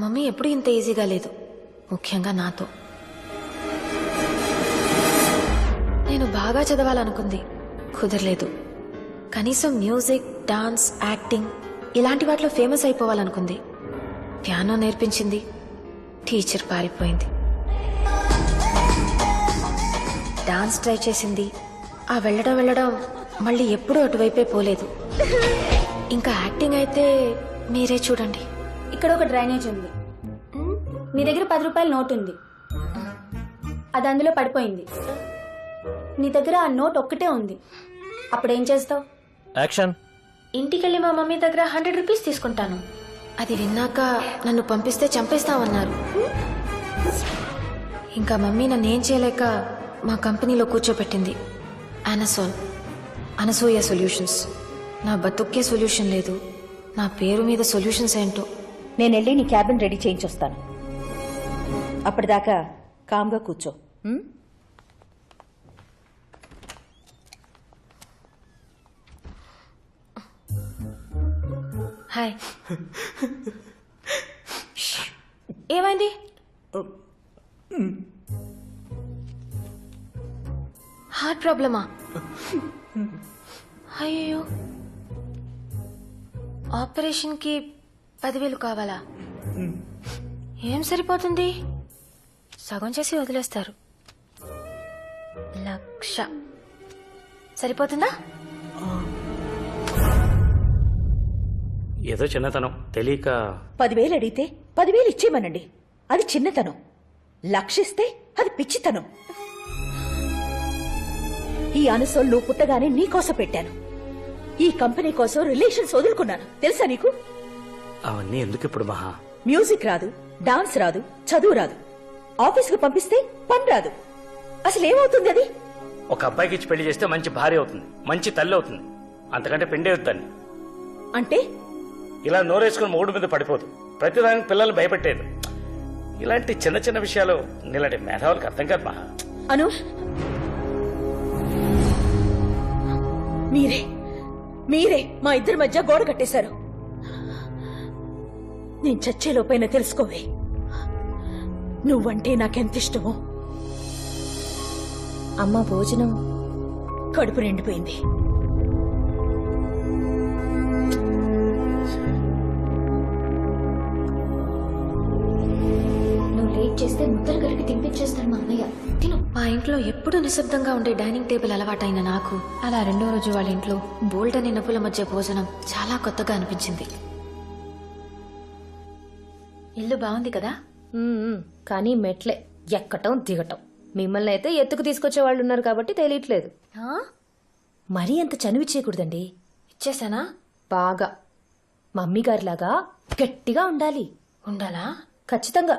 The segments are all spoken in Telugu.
మమ్మీ ఎప్పుడు ఇంత ఈజీగా లేదు, ముఖ్యంగా నాతో. నేను బాగా చదవాలనుకుంది, కుదరలేదు. కనీసం మ్యూజిక్, డాన్స్, యాక్టింగ్ ఇలాంటి వాటిలో ఫేమస్ అయిపోవాలనుకుంది. పియానో నేర్పించింది, టీచర్ పారిపోయింది. డాన్స్ ట్రై చేసింది, ఆ వెళ్ళడం మళ్ళీ ఎప్పుడూ అటువైపే పోలేదు. ఇంకా యాక్టింగ్ అయితే మీరే చూడండి. ఇక్కడ ఒక డ్రైనేజ్ ఉంది, నీ దగ్గర 10 రూపాయల నోట్ ఉంది, అది అందులో పడిపోయింది. నీ దగ్గర ఆ నోట్ ఒక్కటే ఉంది, అప్పుడేం చేస్తావు? యాక్షన్. ఇంటికెళ్ళి మా మమ్మీ దగ్గర 100 రూపీస్ తీసుకుంటాను. అది విన్నాక నన్ను పంపిస్తే చంపేస్తామన్నారు. ఇంకా మమ్మీ నన్ను ఏం చేయలేక మా కంపెనీలో కూర్చోపెట్టింది. అనసూయ సొల్యూషన్స్. నా బతుక్కే సొల్యూషన్ లేదు, నా పేరు మీద సొల్యూషన్స్ ఏంటో. నేను వెళ్ళి నీ క్యాబిన్ రెడీ చేయించొస్తాను. అప్పటిదాకా కామ్గా కూర్చో. హాయ్. ఏమైంది? హార్ట్ ప్రాబ్లమా? అయ్యో, ఆపరేషన్కి 10,000 కావాలా? ఏం సరిపోతుంది, సగం చేసి వదిలేస్తారు. 1,00,000 సరిపోతుందా? ఏదో చిన్నతనం తెలియక 10,000 అడిగితే 10,000 ఇచ్చేయమనండి, అది చిన్నతనం. లక్షిస్తే అది పిచ్చితనం. ఈ అనసోల్ నువ్వు పుట్టగానే నీకోసం పెట్టాను. ఈ కంపెనీ కోసం రిలేషన్స్ వదులుకున్నాను, తెలుసా నీకు? అవన్నీ ఎందుకు ఇప్పుడు మహా? మ్యూజిక్ రాదు, డాన్స్ రాదు, చదువు రాదు, ఆఫీసుకు పంపిస్తే పని రాదు. అసలు ఏమవుతుంది అది? ఒక అబ్బాయికి ఇచ్చి పెళ్లి చేస్తే మంచి భార్య అవుతుంది, మంచి తల్లి అవుతుంది, అంతకంటే పెండే అవుతాను. అంటే ఇలా నోరేసుకుని మొగుడు మీద పడిపోదు, ప్రతిదానికి పిల్లలు భయపెట్టేది. ఇలాంటి చిన్న చిన్న విషయాలు ఇలాంటి మేధావులకు అర్థం కాదు మహా. అను, మీరే మా ఇద్దరి మధ్య గోడ కట్టేశారు. నేను చచ్చేలోపైనా తెలుసుకోవే, నువ్వంటే నాకెంత ఇష్టమో. అమ్మ భోజనం. కడుపు నిండిపోయింది. నువ్వు లేట్ చేస్తే ముద్దలు కలిపి తినిపించేస్తాడు మా అన్నయ్య. తిను. మా ఇంట్లో ఎప్పుడు నిశ్శబ్దంగా ఉండే డైనింగ్ టేబుల్ అలవాటైన నాకు అలా 2వ రోజు వాళ్ళ ఇంట్లో బోల్డ్ అని నవ్వుల మధ్య భోజనం చాలా కొత్తగా అనిపించింది. ఇల్లు బాగుంది కదా? కానీ మెట్లే ఎక్కటం దిగటం. మిమ్మల్ని అయితే ఎత్తుకు తీసుకొచ్చే వాళ్ళు ఉన్నారు కాబట్టి తెలియట్లేదు. మరీ అంత చనువి చేయకూడదండి. ఇచ్చేసానా? బాగా మమ్మీ గారిలాగా గట్టిగా ఉండాలి. ఉండాలా? ఖచ్చితంగా.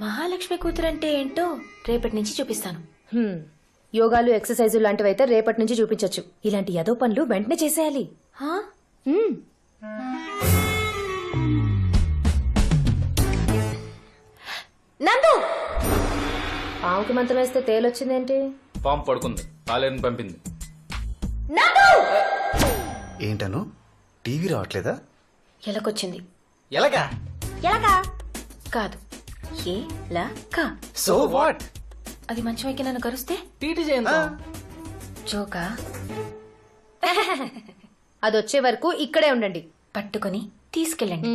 మహాలక్ష్మి కూతురంటే ఏంటో రేపటి నుంచి చూపిస్తాను. యోగాలు, ఎక్సర్సైజులు లాంటివైతే రేపటి నుంచి చూపించొచ్చు. ఇలాంటి యదో పనులు వెంటనే చేసేయాలి. నందు, పావుకి మంత్రం వేస్తే తేలొచ్చిందేంటి? పాము పడుకుంది, పాలేరుని పంపింది. ఏంటను టీవీ రావట్లేదా? ఎలకొచ్చింది. ఎలాగా? కాదు, ఎలక. So what? అది మంచం ఎక్కి నన్ను కరుస్తే టీటీ చేయండి. జోకా? అదొచ్చే వరకు ఇక్కడే ఉండండి. పట్టుకొని తీసుకెళ్ళండి.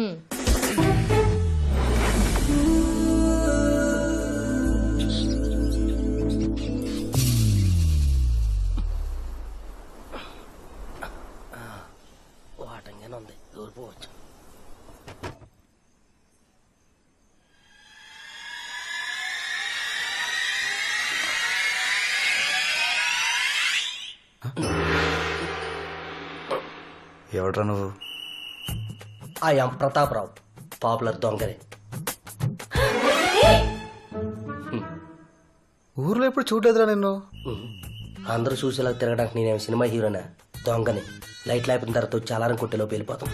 వాటంగానే ఉంది, దూరిపోవచ్చు. ఎవడ్రా నువ్వు? ఐఎమ్ ప్రతాపరావు, పాపులర్ దొంగరే. ఊర్లో ఎప్పుడు చూడలేదురా నిన్ను. అందరూ చూసేలా తిరగడానికి నేనేం సినిమా హీరోనా? దొంగని. లైట్ అయిపోయిన తర్వాత వచ్చి అలారం కొట్టేలోపు వెళ్ళిపోతాం.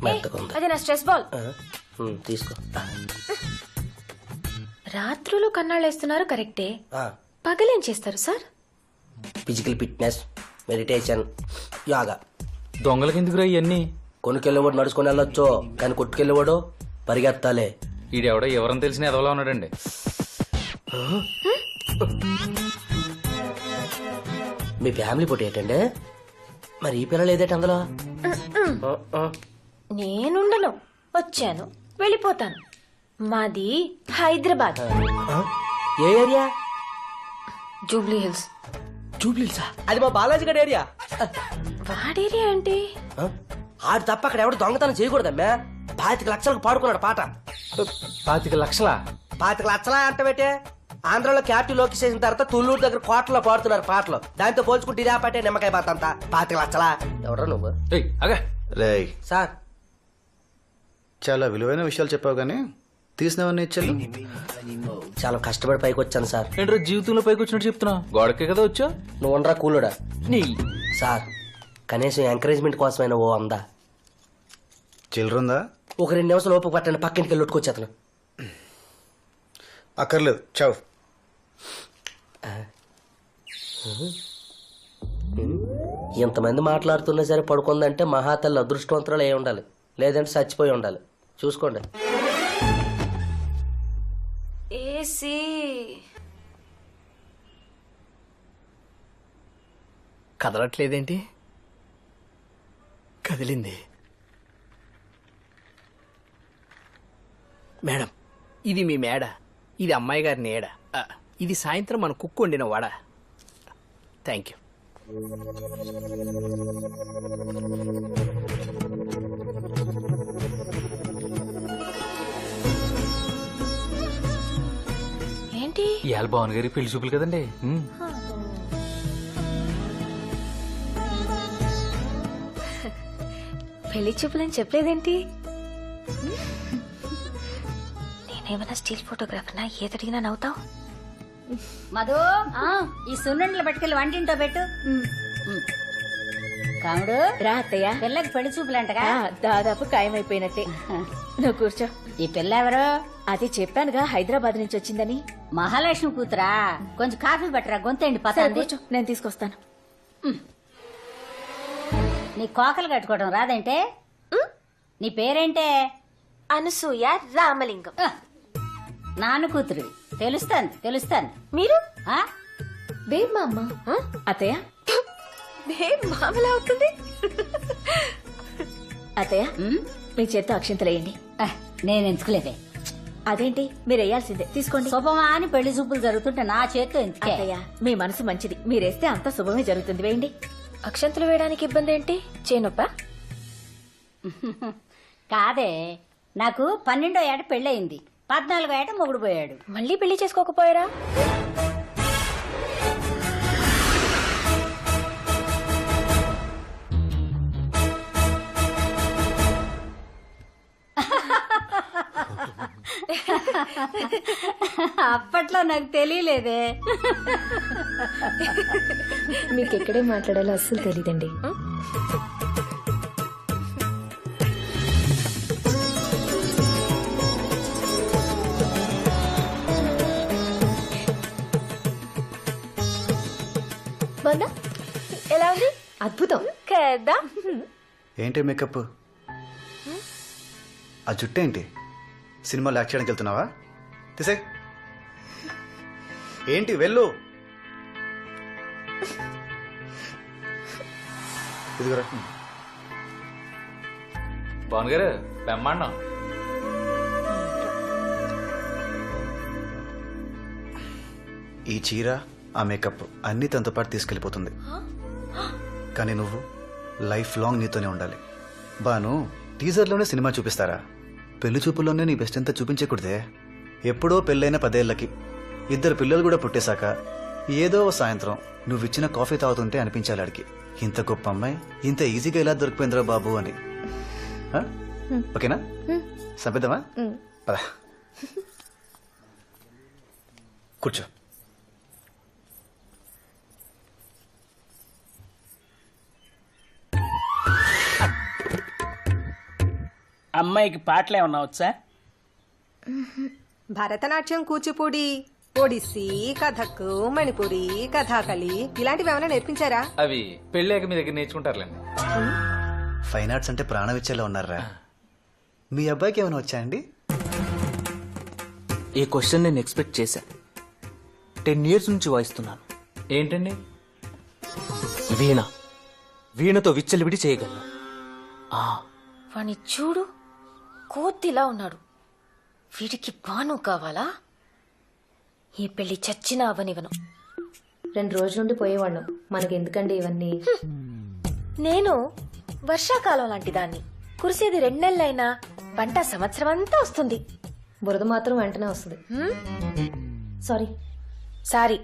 మెత్తగా ఉంది. అది నా స్ట్రెస్ బాల్. తీసుకో. రాత్రులు కన్నాళ్ళేస్తున్నారు కరెక్టే, పగలేం చేస్తారు sir? Physical fitness, meditation, yoga. దొంగలకి ఎందుకురా ఇవన్నీ? కొనుకెళ్ళేవాడు నడుచుకొని వెళ్ళొచ్చు, కానీ కొట్టుకెళ్ళేవాడు పరిగెత్తాలే. ఈడెవడో ఎవరని తెలిసిన ఎదవలా ఉన్నాడండి. మీ ఫ్యామిలీ ఫోటో ఏంటండి? మరి ఈ పిల్లలు ఏదేటి అందులో? నేనుండను, వచ్చాను, వెళ్ళిపోతాను. మాది హైదరాబాద్, ఏ ఏరియా? జూబ్లీ హిల్స్. జూబ్లీసా? అది మా బాలాజీ గడ్ ఏరియా. వాడేరియా ఏంటి? ఆడు తప్ప అక్కడ ఎవడు దొంగతనం చేయకూడదమ్మా. 25 లక్షలకు పాడుకున్నాడు పాట. 25 లక్షలా? 25 లక్షలా అంటబెట్టే. ఆంధ్రలో క్యాపిటల్ లోకి చేసిన తర్వాత తుళ్ళూరు దగ్గర కోటలో పాడుతున్నారు పాటలు. దాంతో పోల్చుకుంటే ఇదే పాటే నిమ్మకాయ పాత అంతా. 25 లక్షలా? ఎవడరా నువ్వు? అగా రేయ్, సార్, చాలా విలువైన విషయాలు చెప్పావు కానీ తీసినవన్నీ ఇచ్చాను. చాలా కష్టపడి పైకి వచ్చాను సార్. ఏంట్రా జీవితంలో పైకి వచ్చినట్టు చెప్తున్నా? గోడకే కదా వచ్చా? నువ్వు ఉండరా కూలుడా. నీ సార్, కనీసం ఎంకరేజ్మెంట్ కోసమైనా ఓ అందా. చిల్లరుందా? ఒక 2 నిమిషాలు ఓపిక పట్టండి, పక్కింటికి వెళ్ళి కొట్టుకొచ్చేతను. అక్కర్లేదు, చావు. ఇంతమంది మాట్లాడుతున్నా సరే పడుకుందంటే మహాతల్లి అదృష్టవంతురాలు అయి ఉండాలి, లేదంటే చచ్చిపోయి ఉండాలి. చూసుకోండి. ఏసీ. కదలట్లేదేంటి? కదిలింది. మేడం, ఇది మీ మేడ, ఇది అమ్మాయి గారి నీడ, ఇది సాయంత్రం మన కుక్కు వండిన వడ. Thank you. ఏంటి? ఇవాళ భావన్ గారి పెళ్లి చూపులు కదండి. పెళ్లి చూపులని చెప్పలేదేంటి? నేనేమన్నా స్టిల్ ఫోటోగ్రాఫర్నా? ఏదడిగినా నవ్వుతావు? మధు, ఈ సున్నుండలు పట్టుకెళ్ళి వంటింటో పెట్టు. కాముడు, రా అత్తయ్య. పిల్లకి పెళ్లి చూపులంటగా? దాదాపు ఖాయమైపోయినట్టే. నువ్వు కూర్చో. ఈ పిల్ల ఎవరు? అది చెప్పానుగా, హైదరాబాద్ నుంచి వచ్చిందని. మహాలక్ష్మి కూతురా? కొంచెం కాఫీ పట్టరా, గొంతండి పసంది. కూర్చో, నేను తీసుకొస్తాను. నీ కోకలు కట్టుకోవడం రాదంటే? నీ పేరేంటే? అనసూయ రామలింగం. నాన్న కూతురు. తెలుస్తాను. మీరు? బేబ్ మా అమ్మ. అత్తయ్య, బేబ్ మామలా అవుతుంది. అత్తయ్య, మీ చేత్తో అక్షింతలేయండి. నేను ఎంచుకోలేదే. అదేంటి, మీరు వేయాల్సిందే. తీసుకోండి. శుభమా అని పెళ్లి చూపులు జరుగుతుంటే నా చేత్తో ఎందుకే? అత్తయ్య, మీ మనసు మంచిది, మీరేస్తే అంతా శుభమే జరుగుతుంది. వేయండి. అక్షంతలు వేయడానికి ఇబ్బంది ఏంటి? చేనొప్ప? కాదే, నాకు 12వ ఏట పెళ్ళయింది, 14వ ఏట మొగుడు పోయాడు. మళ్ళీ పెళ్లి చేసుకోకపోయారా? అప్పట్లో నాకు తెలియలేదే. మీకు ఎక్కడే మాట్లాడాలో అస్సలు తెలీదండి. బాగుందా? ఎలా ఉంది? అద్భుతం కదా? ఏంటి మేకప్? ఆ జుట్టు ఏంటి? సినిమాలో యాక్ట్ చేయడానికి వెళ్తున్నావా? తీసే. ఏంటి వెళ్ళు. ఇదిగోరా. భావన్ గారు బెమ్మాడినా? ఈ చీర, ఆ మేకప్ అన్నీ తనతో పాటు తీసుకెళ్ళిపోతుంది. కానీ నువ్వు లైఫ్ లాంగ్ నీతోనే ఉండాలి. బాను, టీజర్లోనే సినిమా చూపిస్తారా? పెళ్లి చూపుల్లోనే నీ బెస్ట్ ఎంత చూపించకూడదే? ఎప్పుడో పెళ్ళైన 10 ఏళ్లకి 2 పిల్లలు కూడా పుట్టేశాక ఏదో సాయంత్రం నువ్విచ్చిన కాఫీ తాగుతుంటే అనిపించాలి ఆడికి, ఇంత గొప్ప అమ్మాయి ఇంత ఈజీగా ఎలా దొరికిపోయిందిరా బాబు అని. ఓకేనా? సంపిద్దామా? పద. కూర్చో. అమ్మాయికి పాటలు ఏమన్నా వచ్చా? భరతనాట్యం, కూచిపూడి, ఒడిస్సీ కథక్ మణిపురి కథాకళి ఇలాంటివి ఏమైనా నేర్పించారా? అవి పెళ్ళాక మీ దగ్గర నేర్చుకుంటారులేండి. ఫైన్ ఆర్ట్స్ అంటే ప్రాణం ఇచ్చేలా ఉన్నారా? మీ అబ్బాయికి ఏమైనా వచ్చా అండి? ఈ క్వశ్చన్ నేను ఎక్స్పెక్ట్ చేశా. 10 years నుంచి వాయిస్తున్నాను. ఏంటండి? వీణ. వీణతో విచ్చలివిడి చేయగలను. వాణ్ణి చూడు, కోతిలా ఉన్నాడు. వీడికి బాను కావాలా? ఈ పెళ్లి చచ్చినా అవనివను. 2 రోజుల నుండి పోయేవాళ్ళం. మనకి ఎందుకండి ఇవన్నీ? నేను వర్షాకాలం లాంటి దాన్ని. కురిసేది 2 నెలలైనా పంట సంవత్సరం అంతా వస్తుంది. బురద మాత్రం వెంటనే వస్తుంది. సారీ. సారీ